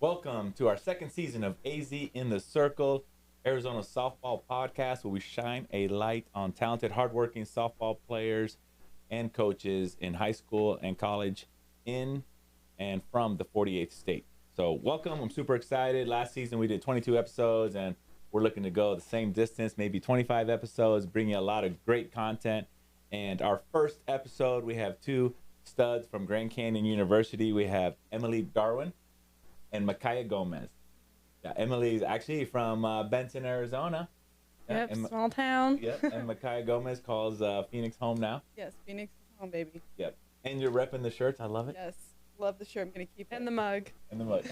Welcome to our second season of AZ in the Circle, Arizona Softball Podcast, where we shine a light on talented, hardworking softball players and coaches in high school and college in and from the 48th state. So welcome. I'm super excited. Last season we did 22 episodes, and we're looking to go the same distance, maybe 25 episodes, bringing a lot of great content. And our first episode, we have two studs from Grand Canyon University. We have Emily Darwin and Makaiya Gomez. Yeah, Emily's actually from Benton, Arizona. Yeah, Yep, small town. Yep, and Makaiya Gomez calls Phoenix home now. Yes, Phoenix is home, baby. Yep, and you're repping the shirts. I love it. Yes, love the shirt. I'm gonna keep it. And the mug. And the mug.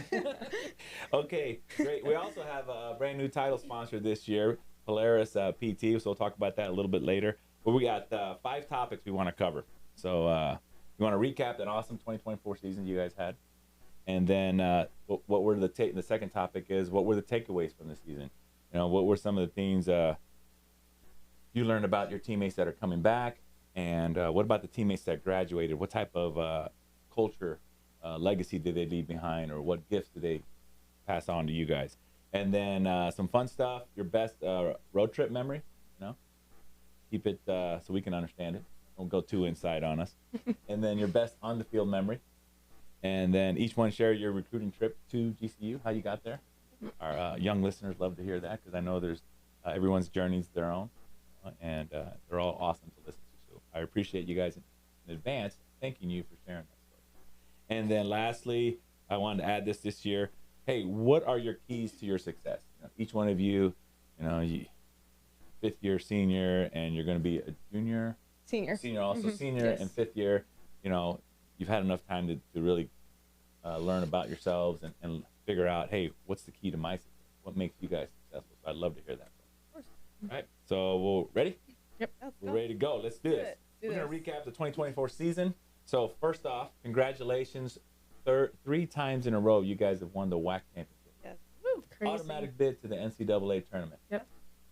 Okay, great. We also have a brand new title sponsor this year, Polaris PT. So we'll talk about that a little bit later. But we got 5 topics we want to cover. So we want to recap that awesome 2024 season you guys had. And then what were the second topic is what were the takeaways from the season? You know, what were some of the things you learned about your teammates that are coming back, and what about the teammates that graduated? What type of culture, legacy did they leave behind, or what gifts did they pass on to you guys? And then some fun stuff, your best road trip memory. You know, keep it so we can understand it. Don't go too inside on us. And then your best on the field memory. And then each one share your recruiting trip to GCU, how you got there. Our young listeners love to hear that because I know there's everyone's journey's their own, and they're all awesome to listen to. So I appreciate you guys in advance, thanking you for sharing that story. And then lastly, I wanted to add this year. Hey, what are your keys to your success? You know, each one of you, fifth year senior, and you're going to be a junior. Senior Also senior. Yes. And fifth year, you've had enough time to really learn about yourselves and figure out, hey, what's the key to my success? What makes you guys successful? So I'd love to hear that. Of course. All right, so we're ready? Yep. We're ready to go. Let's do this. We're going to recap the 2024 season. So first off, congratulations. 3 times in a row, you guys have won the WAC championship. Yes. Woo, crazy. Automatic bid to the NCAA tournament. Yep.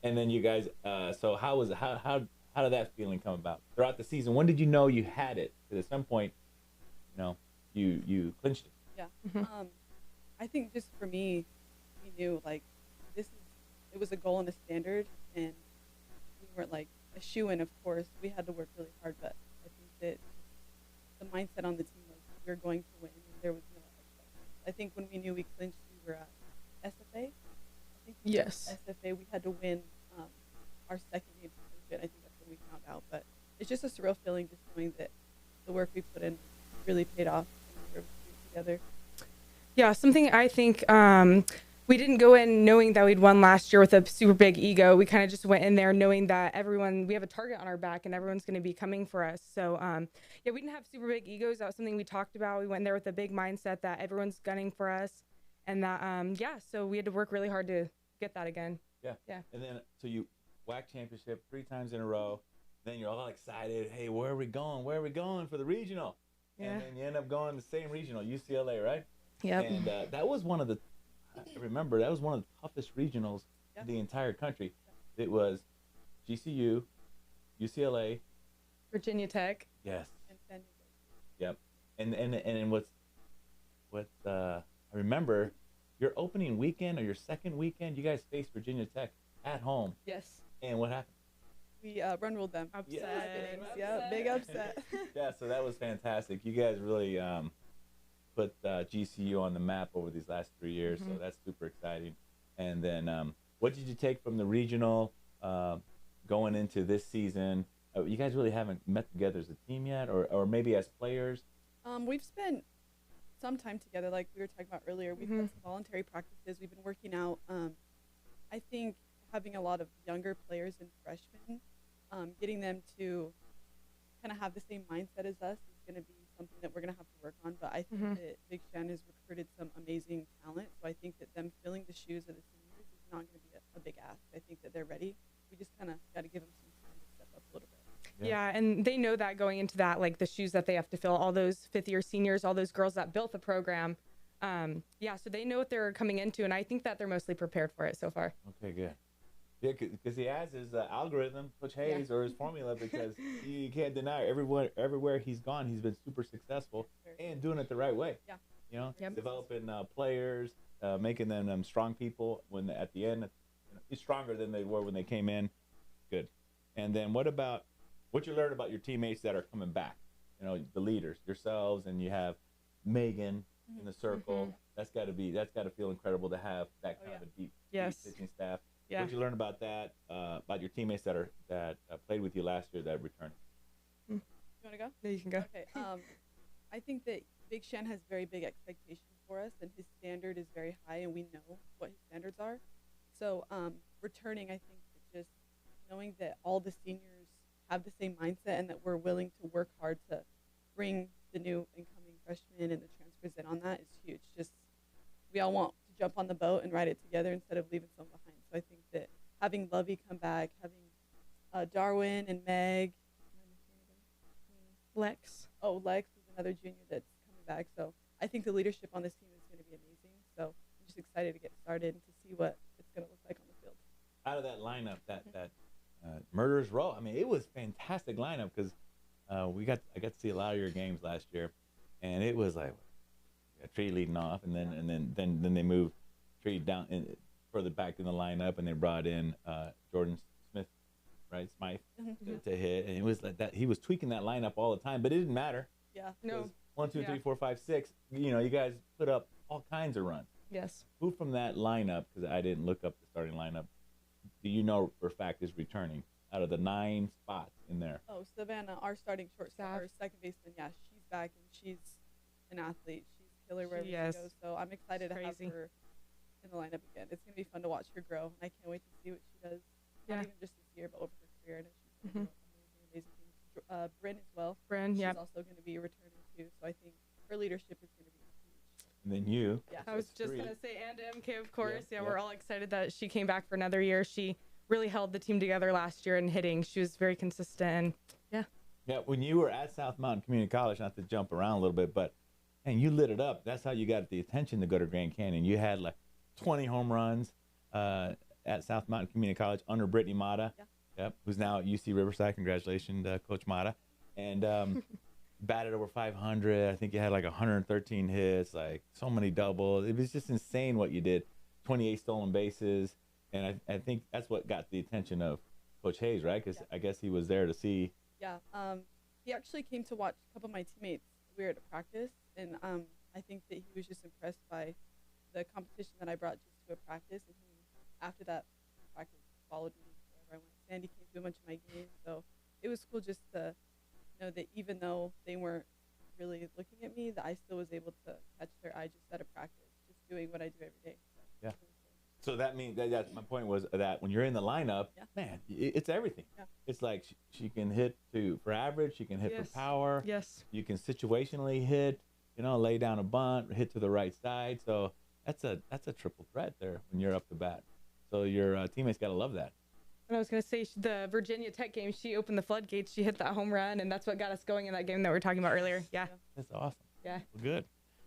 And then you guys, so how did that feeling come about throughout the season? When did you know you had it? Because at some point, you clinched it. Yeah. I think just for me, we knew it was a goal and a standard, and we weren't like a shoe-in. Of course, we had to work really hard, but I think that the mindset on the team was we were going to win, and there was no expectations. I think when we knew we clinched, we were at SFA. I think Yes. SFA, we had to win our second game to clinch it. I think that's when we found out, but it's just a surreal feeling just knowing that the work we put in really paid off and we were together. Yeah, something I think we didn't go in knowing that we'd won last year with a super big ego. We kind of just went in there knowing that we have a target on our back and everyone's going to be coming for us. So, yeah, we didn't have super big egos. That was something we talked about. We went there with a big mindset that everyone's gunning for us. And that, so we had to work really hard to get that again. Yeah. Yeah. And then, so you WAC championship 3 times in a row. Then you're all excited. Hey, where are we going? Where are we going for the regional? Yeah. And then you end up going to the same regional, UCLA, right? Yep. And that was one of the toughest regionals in the entire country. It was GCU, UCLA, Virginia Tech. yes, And San yep. Diego. And what I remember, your opening weekend or your second weekend, you guys faced Virginia Tech at home. Yes. And what happened? We run ruled them. Upset. Yeah, big upset. Yeah, so that was fantastic. You guys really put GCU on the map over these last 3 years, so that's super exciting. And then what did you take from the regional going into this season? You guys really haven't met together as a team yet, or maybe as players? We've spent some time together, like we were talking about earlier. We've had some voluntary practices. We've been working out. I think having a lot of younger players and freshmen, getting them to kind of have the same mindset as us is going to be something that we're going to have to work on. But I think that Big Shen has recruited some amazing talent. So I think that them filling the shoes of the seniors is not going to be a big ask. I think that they're ready. We just kind of got to give them some time to step up a little bit. Yeah, and they know that going into that, like the shoes that they have to fill, all those fifth-year seniors, all those girls that built the program. So they know what they're coming into, and I think that they're mostly prepared for it so far. Okay, good. Yeah, because he has his algorithm, Coach Hayes, or his formula, because you can't deny it. Everywhere he's gone, he's been super successful and doing it the right way. Yeah. Developing players, making them strong people when at the end, you're stronger than they were when they came in. Good. And then what you learned about your teammates that are coming back? You know, the leaders, yourselves, and you have Megan in the circle. That's got to feel incredible to have that kind of a deep pitching staff. Yeah. What did you learn about that? About your teammates that played with you last year that returned? You want to go? Yeah, you can go. Okay. I think that Big Shan has very big expectations for us, and his standard is very high, and we know what his standards are. So returning, I think that just knowing that all the seniors have the same mindset and that we're willing to work hard to bring the new incoming freshmen and the transfers in on that is huge. Just we all want to jump on the boat and ride it together instead of leaving someone behind. So I think that having Lovey come back, having Darwin and Meg, Lex. Oh, Lex is another junior that's coming back. So I think the leadership on this team is going to be amazing. So I'm just excited to get started and to see what it's going to look like on the field. Out of that lineup, that Murderers Row, I mean, it was fantastic lineup because I got to see a lot of your games last year, and it was like Tree leading off, and then they moved Tree down further back in the lineup, and they brought in Jordan Smith, right, Smythe, to hit, and it was like that. He was tweaking that lineup all the time, but it didn't matter. Yeah. No. 1, 2, 3, 4, 5, 6. You know, you guys put up all kinds of runs. Yes. Who from that lineup? Because I didn't look up the starting lineup. Do you know for a fact is returning out of the 9 spots in there? Oh, Savannah, our starting shortstop, our second baseman, yeah, she's back and she's an athlete. She's killer wherever she goes. So I'm excited to have her in the lineup again. It's gonna be fun to watch her grow, and I can't wait to see what she does. Not even just this year, but over her career. I know she's gonna do amazing things. Bryn as well. Bryn, she's also gonna be returning too. So I think her leadership is gonna be huge. And then you. Yeah. I was just gonna say, and MK, of course. Yeah, we're all excited that she came back for another year. She really held the team together last year in hitting. She was very consistent. And yeah, when you were at South Mountain Community College, not to jump around a little bit, but and you lit it up. That's how you got the attention to go to Grand Canyon. You had like 20 home runs at South Mountain Community College under Brittany Mata, who's now at UC Riverside. Congratulations, Coach Mata. And batted over 500. I think you had like 113 hits, like so many doubles. It was just insane what you did. 28 stolen bases. And I think that's what got the attention of Coach Hayes, right? Because I guess he was there to see. Yeah. He actually came to watch a couple of my teammates. We were at a practice, and I think that he was just impressed by the competition that I brought just to a practice. And he, after that practice, followed me wherever I went. Sandy came to a bunch of my games, so it was cool just to know that even though they weren't really looking at me, that I still was able to catch their eye just at a practice, just doing what I do every day. So yeah. So that means that's my point was that when you're in the lineup, man, it's everything. Yeah. It's like she can hit for average, she can hit for power. Yes. You can situationally hit, lay down a bunt, hit to the right side. So that's a triple threat there when you're up to bat. So your teammates got to love that. And I was going to say the Virginia Tech game, she opened the floodgates. She hit that home run, and that's what got us going in that game that we were talking about earlier. Yeah. That's awesome. Yeah. Well, good.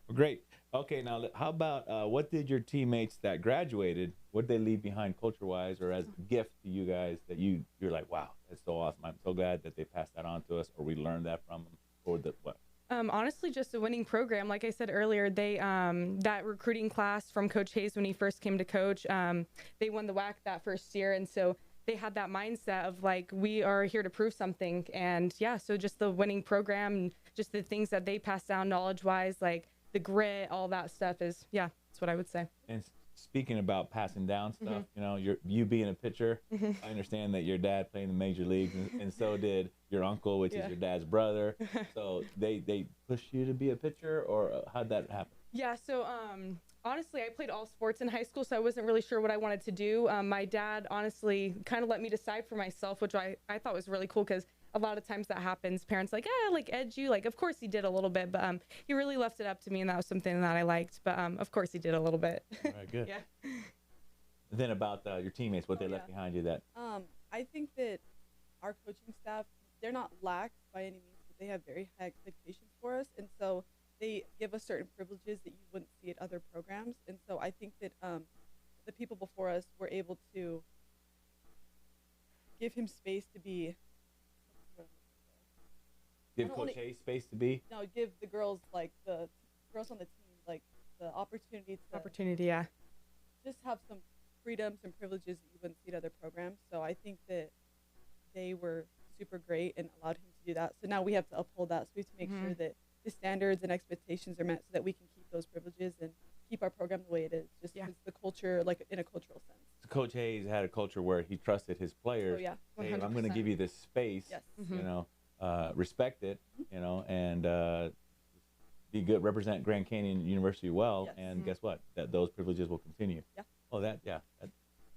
Well, great. Okay, now how about what did your teammates that graduated, what did they leave behind culture-wise or as a gift to you guys that you're like, wow, that's so awesome. I'm so glad that they passed that on to us or we learned that from them or what? Honestly, just a winning program. Like I said earlier, they that recruiting class from Coach Hayes when he first came to coach, they won the WAC that first year. And so they had that mindset of like, we are here to prove something. And yeah, so just the winning program and just the things that they passed down knowledge-wise, like the grit, all that stuff is, that's what I would say. And speaking about passing down stuff, you being a pitcher, I understand that your dad played in the major leagues, and so did your uncle, which is your dad's brother. So they pushed you to be a pitcher, or how'd that happen? Yeah, so honestly, I played all sports in high school, so I wasn't really sure what I wanted to do. My dad honestly kind of let me decide for myself, which I thought was really cool because a lot of times that happens. Parents like, edge you. Like, of course he did a little bit, but he really left it up to me, and that was something that I liked. But of course he did a little bit. All right, good. Yeah. Then about your teammates, what they left behind you that. I think that our coaching staff, they're not lax by any means, but they have very high expectations for us, and so they give us certain privileges that you wouldn't see at other programs. And so I think that the people before us were able to give him space to be. Give Coach Hayes space to be? No, give the girls, like the girls on the team, like the opportunity to Opportunity, yeah. just have some freedoms and privileges that you wouldn't see at other programs. So I think that they were super great and allowed him to do that. So now we have to uphold that. So we have to make sure that the standards and expectations are met so that we can keep those privileges and keep our program the way it is. Just because the culture, like in a cultural sense. So Coach Hayes had a culture where he trusted his players. Oh, yeah. Hey, if I'm going to give you this space, Yes. you know, respect it, you know, and be good, represent Grand Canyon University well, Yes. and guess what? That those privileges will continue. Yeah. Oh, that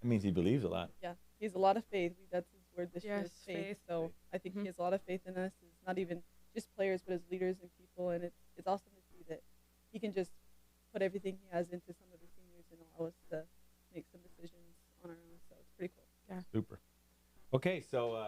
means he believes a lot. Yeah. He has a lot of faith. That's his word this year, Yes, is faith. faith. So I think he has a lot of faith in us. It's not even just players, but as leaders and people. And it's awesome to see that he can just put everything he has into some of the seniors and allow us to make some decisions on our own. So it's pretty cool. Yeah. Super. Okay, so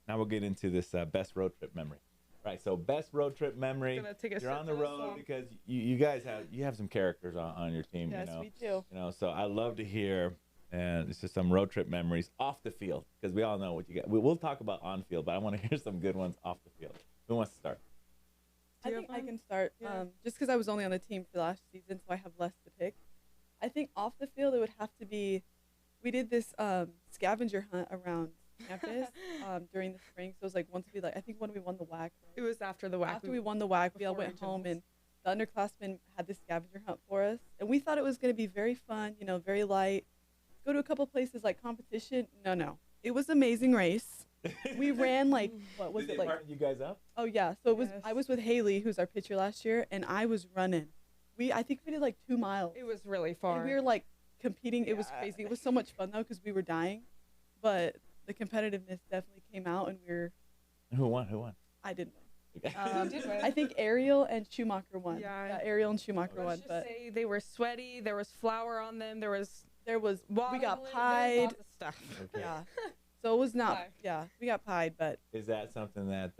now we'll get into this best road trip memory. Right, so best road trip memory. Gonna take a You're sip on the of this road one. because you guys have some characters on your team. Yes, you know, we do. You know, so I love to hear, and it's just some road trip memories off the field because we all know what you got. We'll talk about on field, but I want to hear some good ones off the field. Who wants to start? I think I can start just because I was only on the team for last season, so I have less to pick. I think off the field it would have to be, we did this scavenger hunt around campus during the spring. So it was like once we I think when we won the WAC. It was after the WAC. After we won the WAC, we all before went home regionals. and the underclassmen had this scavenger hunt for us, and we thought it was going to be very fun, you know, very light. Go to a couple places like competition. No, it was Amazing Race. We ran like what was Did it they like? partner you guys up? Oh yeah, so it was. Yes. I was with Haley, who's our pitcher last year, and I was running. I think we did like 2 miles. It was really far. And we were like competing. It was Yeah. crazy. It was so much fun though because we were dying, but the competitiveness definitely came out, and Who won? Who won? I didn't win. Who did win? I think Ariel and Schumacher won. Yeah. Ariel and Schumacher Let's won. just But say they were sweaty. There was flour on them. There was we watermelon, got there was pied. lots of stuff. Okay. Yeah. So it was not. Pie. Yeah, we got pied, but Is that something that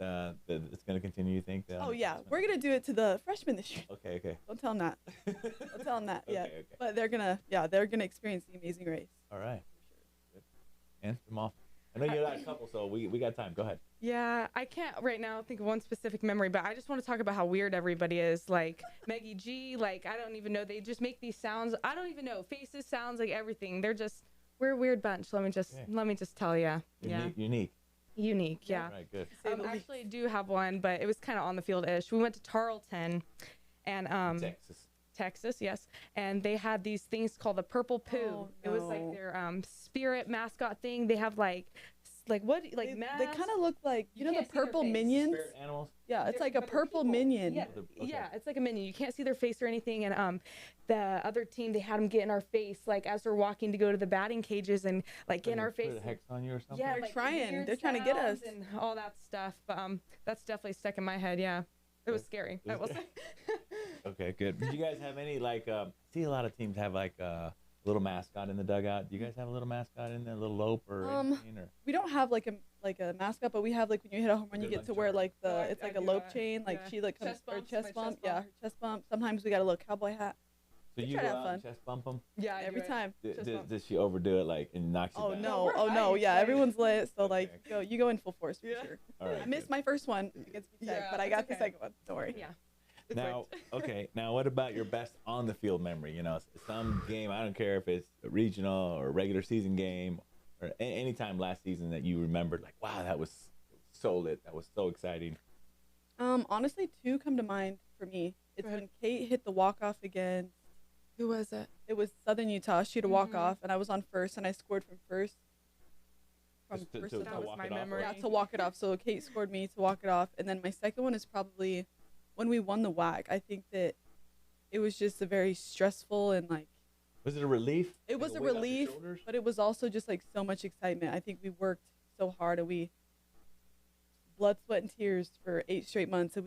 it's going to continue? You think? oh yeah, we're gonna do it to the freshmen this year. Okay. Okay. Don't tell them that. Don't tell them that yet. Okay. But they're gonna experience the Amazing Race. All right. Good. And from off. I know you got a couple, so we got time. Go ahead. Yeah, I can't right now think of one specific memory, but I just want to talk about how weird everybody is. Like Maggie G, like I don't even know. They just make these sounds. I don't even know. Faces, sounds, like everything. We're a weird bunch. Let me just tell you. Yeah. Unique. Yeah. All right. Good. Say the least. Actually, I do have one, but it was kind of on the field-ish. We went to Tarleton, and Texas, yes. And they had these things called the Purple Poo. Oh, It was like no. their spirit mascot thing. They have like what like They masks. kind of look like You the can't see their purple face. minions. Spirit animals. Yeah, it's like a But they're purple people. minion. Yeah, Okay. yeah, it's like a minion. You can't see their face or anything. And the other team, they had them get in our face, like as we're walking to go to the batting cages, and like get in our face. Put a hex on you or something. Yeah, They're like trying. weird They're trying to get us. sounds and all that stuff. But that's definitely stuck in my head. Yeah, it was scary. I will say. Okay. Good. Did you guys have any like? I see a lot of teams have like a little mascot in the dugout. Do you guys have a little mascot in there, a little lope or anything? Or? We don't have like a mascot, but we have like when you hit a home run, you Good get to lunch wear hour. like Oh, I it's like do a lope that. chain. Like Yeah. she like comes Chest or bumps, chest my bump. chest Yeah, bump. her chest bump. Sometimes we got a little cowboy hat. So We you try go to have out and fun. chest bump them? Yeah, I do Every it. time. Does, Chest bump. does she overdo it like and knocks you Oh back? no! we're Oh no! hyped, Yeah, like- everyone's lit. So like Okay. you go in full force for Yeah. sure. All right. I missed good. my first one against VTech, Yeah, but I it's got the okay. second one. Don't worry. Yeah. It's Now, great. okay. Now, what about your best on the field memory? You know, some game. I don't care if it's a regional or regular season game, or any time last season that you remembered. Like, wow, that was so lit. That was so exciting. Honestly, two come to mind for me. It's Go ahead. when Kate hit the walk off again. Who was it? It was Southern Utah. She had a walk Mhm. off, and I was on first, and I scored from first. From Just first to to That was walk my it off, memory. Yeah, to walk it off. So Kate scored me to walk it off, and then my second one is probably when we won the WAC. I think that it was just a very stressful and like Was it a relief? it Like was a weight off your relief, shoulders? but it was also just like so much excitement. I think we worked so hard, and we blood, sweat, and tears for 8 straight months, and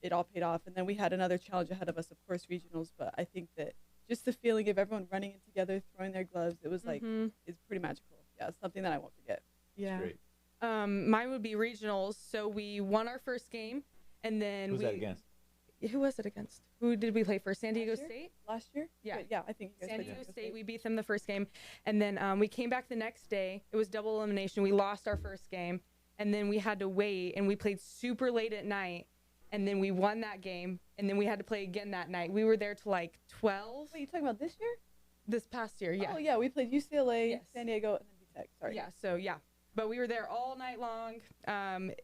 it all paid off. And then we had another challenge ahead of us, of course, regionals. But I think that just the feeling of everyone running in together, throwing their gloves, it was like Mhm. it's pretty magical. Yeah, it's something that I won't forget. Yeah. Great. Mine would be regionals. So we won our first game, and then Who's that against? Who was it against? Who did we play first? San Diego Last year? State. Last year? Yeah. But yeah, I think you guys San played Diego San State. We beat them the first game, and then we came back the next day. It was double elimination. We lost our first game, and then we had to wait, and we played super late at night. and then we won that game, and then we had to play again that night. We were there till like 12. Wait, you talking about this year? This past year, yeah. Oh yeah, we played UCLA, Yes. San Diego, and then UTech. Sorry. Yeah, so yeah. But we were there all night long.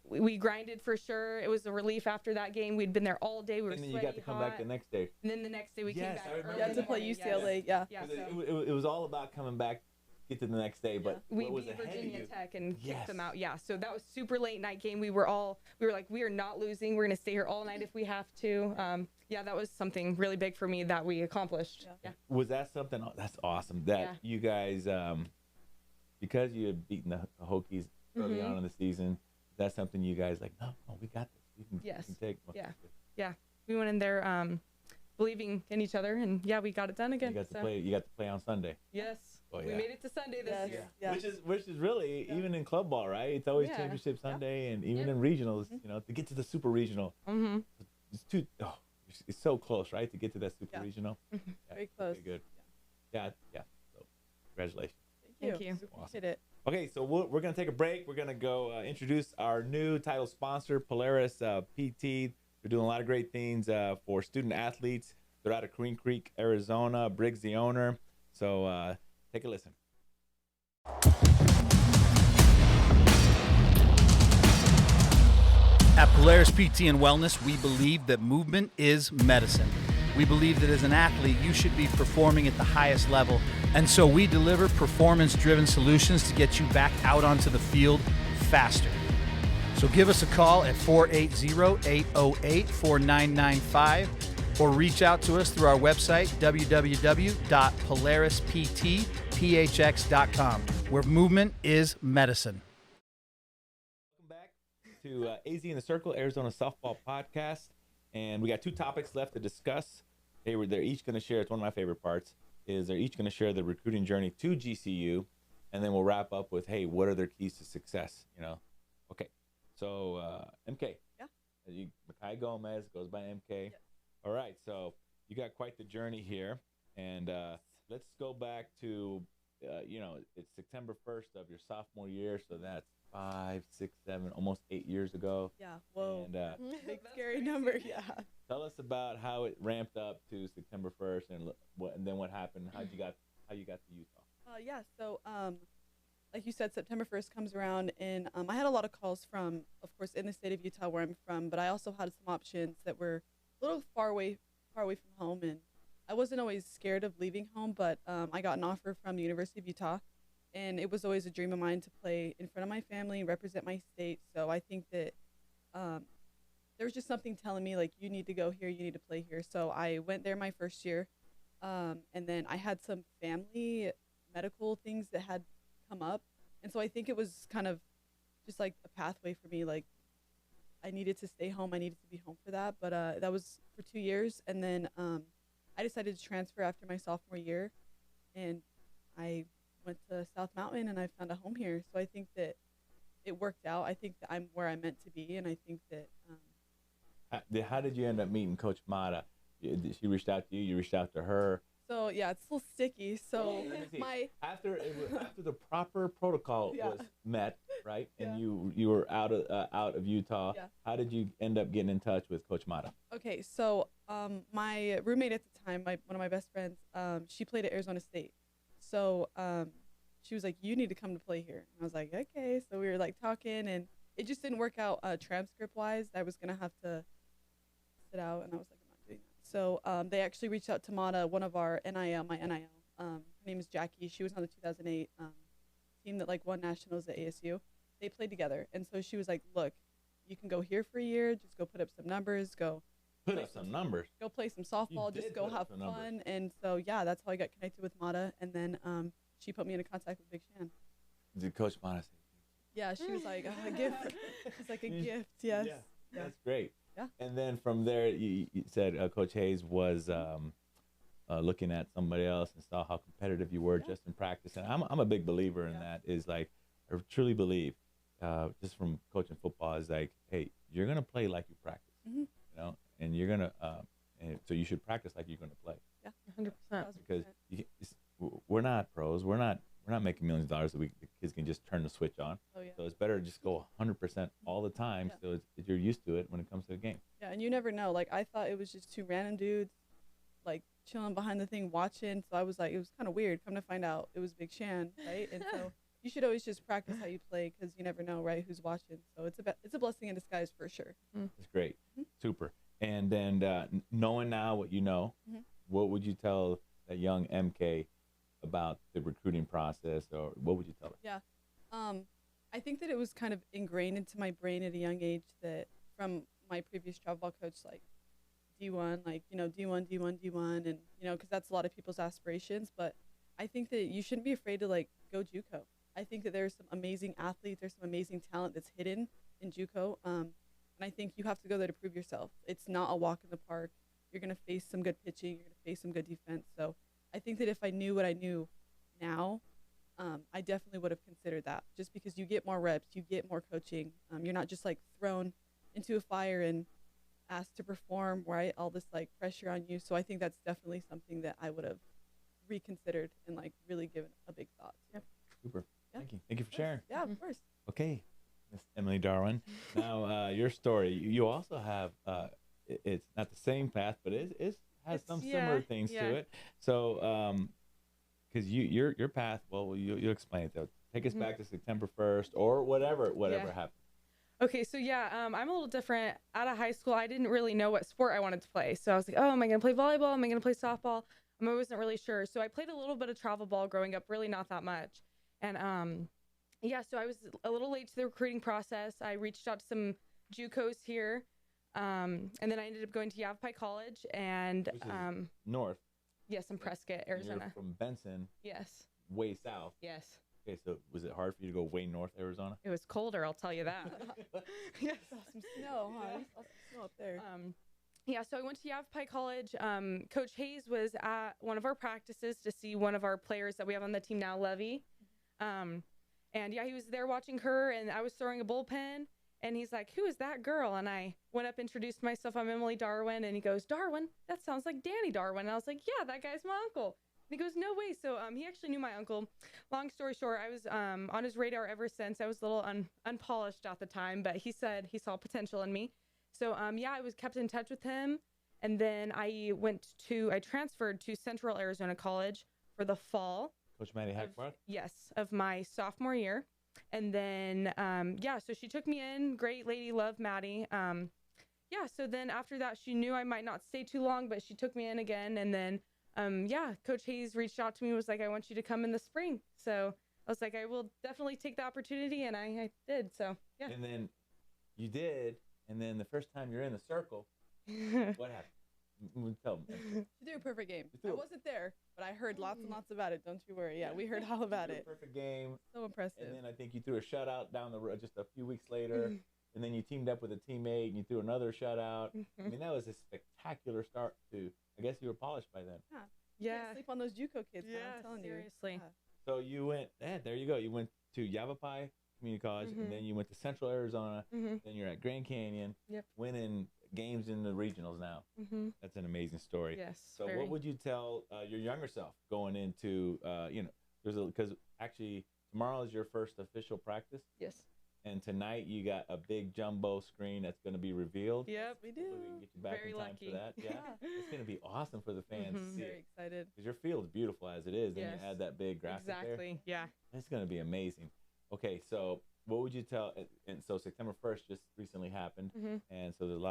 We grinded for sure. It was a relief after that game. We'd been there all day. We were And then sweaty, you got to come hot. back the next day. And then the next day we came Yes, back I remember early Yeah, in to the play morning, UCLA. yes. Yeah. Yeah, so It was all about coming back, get to the next day. But we what was beat ahead of Virginia you? Tech and Yes. kicked them out. Yeah, so that was super late night game. We were like, we are not losing. We're gonna stay here all night if we have to. Yeah, that was something really big for me that we accomplished. Yeah. Was that something? Oh, that's awesome. That Yeah. you guys, because you had beaten the Hokies early on in the season, that's something you guys like. No, we got this. We can Yes. take. Yeah. We went in there believing in each other, and yeah, we got it done again. You got to so. play. You got to play on Sunday. Yes. Oh, We yeah. made it to Sunday this Yes. year. Yeah. Which is really even in club ball, right? It's always Yeah. championship Sunday, and even in regionals, you know, to get to the super regional, Mm-hmm. it's too. Oh, it's so close, right? To get to that super Yeah. regional. Yeah, Very close. okay, good. Yeah. So, congratulations. Thank you. We appreciate it. Okay, so we're going to take a break. We're going to go introduce our new title sponsor, Polaris PT. They're doing a lot of great things for student athletes. They're out of Green Creek, Arizona. Briggs, the owner. So take a listen. At Polaris PT and Wellness, we believe that movement is medicine. We believe that as an athlete, you should be performing at the highest level. And so we deliver performance-driven solutions to get you back out onto the field faster. So give us a call at 480-808-4995 or reach out to us through our website, www.polarisptphx.com, where movement is medicine. Welcome back to AZ in the Circle, Arizona Softball Podcast. And we got two topics left to discuss. They're each going to share, it's one of my favorite parts, is they're each going to share the recruiting journey to GCU. And then we'll wrap up with, hey, what are their keys to success? You know? Okay. So, MK. Yeah. Makaiya Gomez goes by MK. Yeah. All right. So you got quite the journey here. And let's go back to, it's September 1st of your sophomore year. So that's 5, 6, 7, almost 8 years ago. Yeah. Whoa. And Big scary number. Yeah. tell us about how it ramped up to September 1st and then what happened, how you got to Utah. Yeah. So, like you said, September 1st comes around, and I had a lot of calls from, of course, in the state of Utah where I'm from, but I also had some options that were a little far away from home, and I wasn't always scared of leaving home, but I got an offer from the University of Utah, and it was always a dream of mine to play in front of my family and represent my state. So I think that there was just something telling me, like, you need to go here, you need to play here. So I went there my first year, and then I had some family medical things that had come up, and so I think it was kind of just like a pathway for me. Like, I needed to stay home, I needed to be home for that, but that was for 2 years, and then I decided to transfer after my sophomore year, and I went to South Mountain, and I found a home here. So I think that it worked out. I think that I'm where I'm meant to be, and I think that How did you end up meeting Coach Mata? She reached out to you, you reached out to her. so yeah, it's a little sticky. So Let me see. my after the proper protocol Yeah. was met, right? And Yeah. you were out of Utah. Yeah. How did you end up getting in touch with Coach Mata? Okay, so my roommate at the time, one of my best friends, she played at Arizona State. So she was like, "You need to come to play here." And I was like, "Okay." So we were like talking, and it just didn't work out transcript wise. I was gonna have to sit out, and I was like, "I'm not doing that." So they actually reached out to Mata, one of our my NIL. Her name is Jackie. She was on the 2008 team that like won nationals at ASU. They played together, and so she was like, "Look, you can go here for a year. Just go put up some numbers. Go Put up some numbers. go play some softball, did just go put up have some numbers. fun." And so yeah, that's how I got connected with Mata, and then she put me into contact with Big Shan. Did Coach Mata say? Yeah, she was like, a gift. It's like a Mm. gift, yes. Yeah, that's great. Yeah. And then from there, you said Coach Hayes was looking at somebody else and saw how competitive you were Yeah. just in practice. And I'm a big believer in Yeah. that. Is like, I truly believe, just from coaching football, is like, hey, you're gonna play like you practice, Mhm. you know, and you're gonna, and so you should practice like you're gonna play 100%. because we're not pros, we're not making millions of dollars that the kids can just turn the switch on. Oh yeah. So it's better to just go 100% all the time, so you're used to it when it comes to a game. Yeah, and you never know. Like, I thought it was just two random dudes, like, chilling behind the thing watching. So I was like, it was kind of weird. Come to find out, it was Big Shan, right? And so you should always just practice how you play because you never know, right, who's watching. So it's a blessing in disguise for sure. It's great. Super. And then knowing now what you know, what would you tell that young MK about the recruiting process, or what would you tell her? Yeah. I think that it was kind of ingrained into my brain at a young age that from my previous travel ball coach, like D1, like, you know, D1, D1, D1, and, you know, because that's a lot of people's aspirations. But I think that you shouldn't be afraid to, like, go JUCO. I think that there's some amazing athletes, there's some amazing talent that's hidden in JUCO. And I think you have to go there to prove yourself. It's not a walk in the park. You're going to face some good pitching. You're going to face some good defense. So I think that if I knew what I knew now, I definitely would have considered that, just because you get more reps, you get more coaching. You're not just like thrown into a fire and asked to perform, right? All this like pressure on you. So I think that's definitely something that I would have reconsidered and like really given a big thought to. Super. Yeah. Thank you for sharing. Yeah, of course. Okay, Miss Emily Darwin. Now your story. You also have it's not the same path, but it has some similar things to it. So because your path, well, you explain it though. Take us back to September 1st or whatever happened. Okay, so I'm a little different. Out of high school, I didn't really know what sport I wanted to play. So I was like, oh, am I going to play volleyball? Am I going to play softball? I wasn't really sure. So I played a little bit of travel ball growing up, really not that much. And so I was a little late to the recruiting process. I reached out to some JUCOs here. And then I ended up going to Yavapai College and Which is north. Yes, in Prescott, Arizona. You're from Benson. Yes. Way south. Yes. Okay, so was it hard for you to go way north Arizona? It was colder, I'll tell you that. Yes. Saw some snow, huh? Saw some snow up there. So I went to Yavapai College. Coach Hayes was at one of our practices to see one of our players that we have on the team now, Levy. He was there watching her, and I was throwing a bullpen, and he's like, who is that girl? And I went up, introduced myself. I'm Emily Darwin, and he goes, Darwin? That sounds like Danny Darwin. And I was like, yeah, that guy's my uncle. And he goes, no way. So he actually knew my uncle. Long story short, I was on his radar ever since. I was a little unpolished at the time, but he said he saw potential in me. So I was kept in touch with him, and then I transferred to Central Arizona College for the fall. Coach Maddie Hackworth? Yes, of my sophomore year. And then, so she took me in. Great lady, love Maddie. So then after that, she knew I might not stay too long, but she took me in again. And then, Coach Hayes reached out to me, was like, I want you to come in the spring. So I was like, I will definitely take the opportunity, and I did. So, yeah. And then you did, and then the first time you're in the circle, what happened? Tell me. She threw a perfect game. I wasn't there, but I heard lots and lots about it. Don't you worry. Yeah, we heard all about it. Perfect game. So impressive. And then I think you threw a shutout down the road just a few weeks later. And then you teamed up with a teammate and you threw another shutout. I mean, that was a spectacular start to, I guess you were polished by then. Yeah. You can't sleep on those JUCO kids. Yeah, I'm telling seriously. you. So you went, there you go. You went to Yavapai Community College, and then you went to Central Arizona. Then you're at Grand Canyon, winning games in the regionals now. That's an amazing story. Yes. So what would you tell your younger self going into, because actually tomorrow is your first official practice. Yes. And tonight you got a big jumbo screen that's going to be revealed. Yep, we do. So we can get you back Very in time lucky. for that. Yeah. It's going to be awesome for the fans to see Very it. excited. Because your field's beautiful as it is. Yes. And you had that big graphic there. Exactly. Yeah. It's going to be amazing. Okay, so what would you tell? And so September 1st just recently happened, and so there's a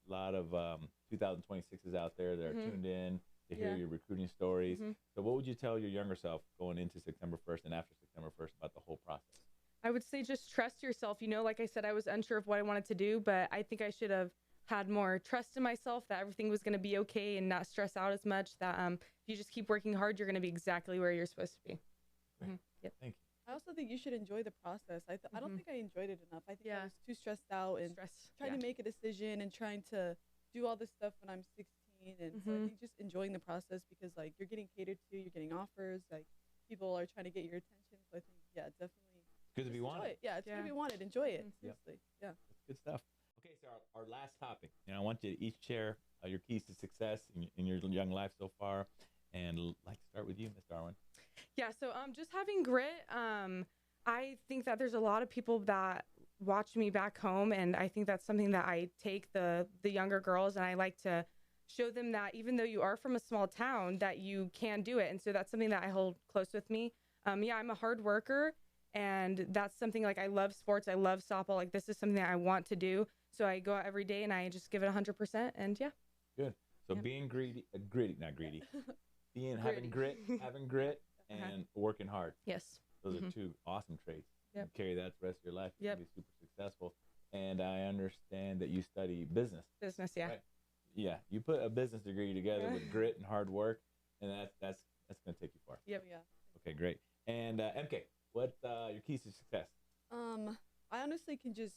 lot of 2026s out there that are tuned in to hear your recruiting stories. So what would you tell your younger self going into September 1st and after September 1st about the whole process? I would say just trust yourself. Like I said, I was unsure of what I wanted to do, but I think I should have had more trust in myself that everything was going to be okay and not stress out as much. That if you just keep working hard, you're going to be exactly where you're supposed to be. Yep. Thank you. I also think you should enjoy the process. I don't think I enjoyed it enough. I think I was too stressed out and trying to make a decision and trying to do all this stuff when I'm 16. And so I think just enjoying the process, because like you're getting catered to, you're getting offers, like people are trying to get your attention. So I think, definitely. Good to be wanted. Yeah, it's good to be wanted. Enjoy it. Seriously. Yeah. That's good stuff. Okay, so our last topic. I want you to each share your keys to success in your young life so far. And I'd like to start with you, Ms. Darwin. Yeah, so just having grit. I think that there's a lot of people that watch me back home, and I think that's something that I take the younger girls, and I like to show them that even though you are from a small town, that you can do it. And so that's something that I hold close with me. Yeah, I'm a hard worker, and that's something like I love sports. I love softball. Like this is something that I want to do. So I go out every day and I just give it 100%. And yeah. Good. So Yeah. being not greedy, having grit, and working hard. Yes. Those are two awesome traits. Yep. You carry that the rest of your life. Yep. You'll be super successful. And I understand that you study business. Business. Yeah. Right? Yeah. You put a business degree together with grit and hard work, and that's going to take you far. Yep. Yeah. Okay, great. And MK, what your keys to success? I honestly can just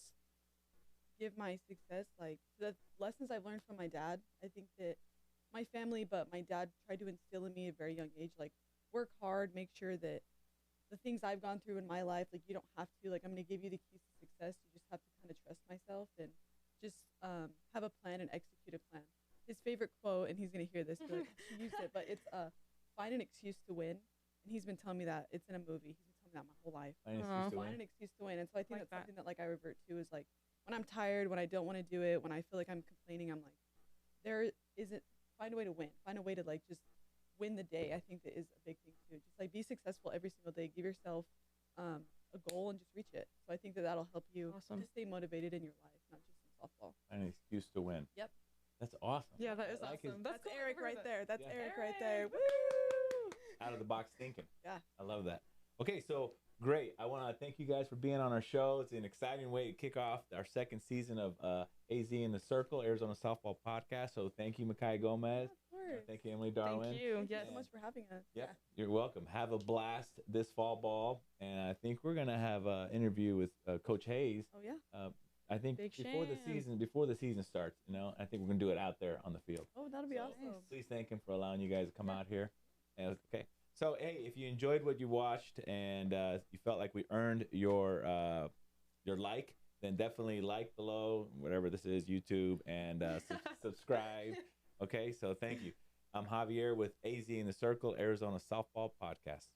give my success like the lessons I've learned from my dad. I think that my family, but my dad tried to instill in me at a very young age, like work hard, make sure that the things I've gone through in my life, like you don't have to, like I'm going to give you the keys to success. You just have to kind of trust myself and just have a plan and execute a plan. His favorite quote, and he's going to hear this, but he used it, but it's find an excuse to win. And he's been telling me that. It's in a movie. He's been telling me that my whole life. Find an excuse to win. And so I think that's something that like I revert to is like when I'm tired, when I don't want to do it, when I feel like I'm complaining, I'm like, find a way to win. Find a way to like just win the day. I think that is a big thing too. Just like be successful every single day. Give yourself a goal and just reach it. So I think that that'll help you to stay motivated in your life, not just in softball. Find an excuse to win. Yep. That's awesome. Yeah, that is like awesome. That's cool. Eric right there. That's Eric right there. Woo! Out of the box thinking. Yeah. I love that. Okay, so great. I want to thank you guys for being on our show. It's an exciting way to kick off our second season of AZ in the Circle, Arizona Softball Podcast. So thank you, Makaiya Gomez. Of course. Thank you, Emily Darwin. Thank you. Thank you Yes. so much for having us. Yep. You're welcome. Have a blast this fall ball. And I think we're going to have an interview with Coach Hayes. Oh, yeah. I think Big before the Sham. season starts, I think we're going to do it out there on the field. Oh, that'll be awesome. Please thank him for allowing you guys to come out here. And, okay. So, hey, if you enjoyed what you watched and you felt like we earned your like, then definitely like below, whatever this is, YouTube, and subscribe. Okay, so thank you. I'm Javier with AZ in the Circle, Arizona Softball Podcast.